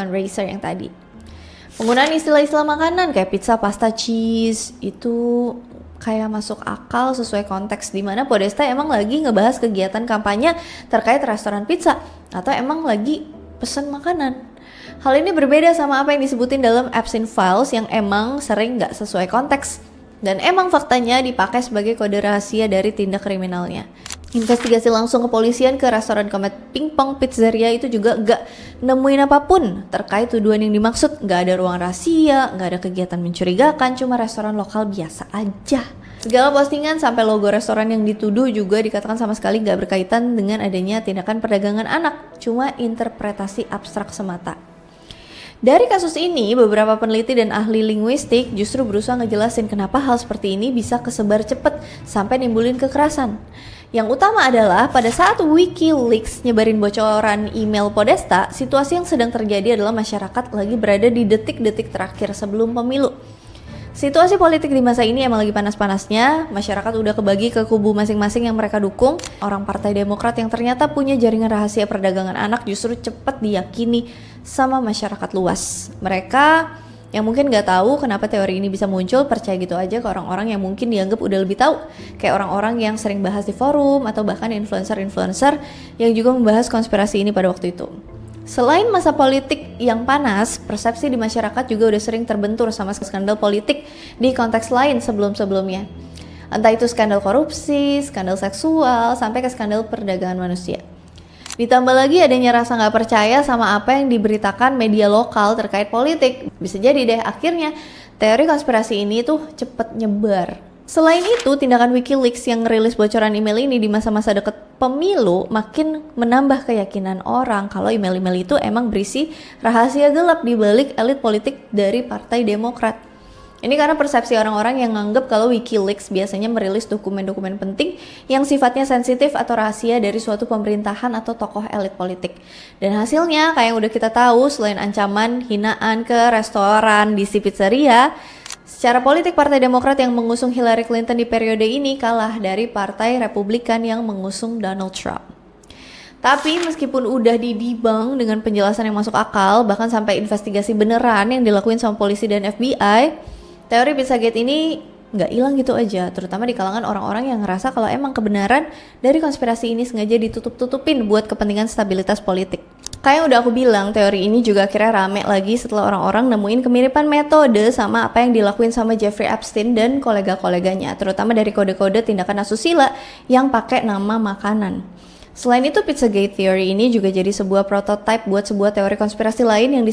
Racer yang tadi. Penggunaan istilah-istilah makanan kayak pizza, pasta, cheese itu kayak masuk akal sesuai konteks di mana Podesta emang lagi ngebahas kegiatan kampanye terkait restoran pizza atau emang lagi pesan makanan. Hal ini berbeda sama apa yang disebutin dalam absent files yang emang sering nggak sesuai konteks dan emang faktanya dipakai sebagai kode rahasia dari tindak kriminalnya. Investigasi langsung kepolisian ke restoran Comet Pingpong Pizzeria itu juga gak nemuin apapun terkait tuduhan yang dimaksud. Gak ada ruang rahasia, gak ada kegiatan mencurigakan, cuma restoran lokal biasa aja. Segala postingan sampai logo restoran yang dituduh juga dikatakan sama sekali gak berkaitan dengan adanya tindakan perdagangan anak, cuma interpretasi abstrak semata. Dari kasus ini, beberapa peneliti dan ahli linguistik justru berusaha ngejelasin kenapa hal seperti ini bisa kesebar cepet sampai nimbulin kekerasan. Yang utama adalah pada saat WikiLeaks nyebarin bocoran email Podesta, situasi yang sedang terjadi adalah masyarakat lagi berada di detik-detik terakhir sebelum pemilu. Situasi politik di masa ini emang lagi panas-panasnya, masyarakat udah kebagi ke kubu masing-masing yang mereka dukung. Orang Partai Demokrat yang ternyata punya jaringan rahasia perdagangan anak justru cepat diyakini sama masyarakat luas. Mereka yang mungkin nggak tahu kenapa teori ini bisa muncul, percaya gitu aja ke orang-orang yang mungkin dianggap udah lebih tahu, kayak orang-orang yang sering bahas di forum atau bahkan influencer-influencer yang juga membahas konspirasi ini pada waktu itu. Selain masa politik yang panas, persepsi di masyarakat juga udah sering terbentur sama skandal politik di konteks lain sebelum-sebelumnya. Entah itu skandal korupsi, skandal seksual, sampai ke skandal perdagangan manusia. Ditambah lagi adanya rasa nggak percaya sama apa yang diberitakan media lokal terkait politik. Bisa jadi deh akhirnya teori konspirasi ini tuh cepet nyebar. Selain itu, tindakan WikiLeaks yang ngerilis bocoran email ini di masa-masa deket pemilu makin menambah keyakinan orang kalau email-email itu emang berisi rahasia gelap di balik elit politik dari Partai Demokrat. Ini karena persepsi orang-orang yang nganggap kalau WikiLeaks biasanya merilis dokumen-dokumen penting yang sifatnya sensitif atau rahasia dari suatu pemerintahan atau tokoh elit politik. Dan hasilnya kayak yang udah kita tahu, selain ancaman hinaan ke restoran di si pizzeria, secara politik Partai Demokrat yang mengusung Hillary Clinton di periode ini kalah dari Partai Republikan yang mengusung Donald Trump. Tapi meskipun udah didibang dengan penjelasan yang masuk akal, bahkan sampai investigasi beneran yang dilakuin sama polisi dan FBI, teori Pizzagate ini nggak hilang gitu aja, terutama di kalangan orang-orang yang ngerasa kalau emang kebenaran dari konspirasi ini sengaja ditutup-tutupin buat kepentingan stabilitas politik. Kayak yang udah aku bilang, teori ini juga akhirnya rame lagi setelah orang-orang nemuin kemiripan metode sama apa yang dilakuin sama Jeffrey Epstein dan kolega-koleganya, terutama dari kode-kode tindakan asusila yang pakai nama makanan. Selain itu, Pizzagate Theory ini juga jadi sebuah prototipe buat sebuah teori konspirasi lain yang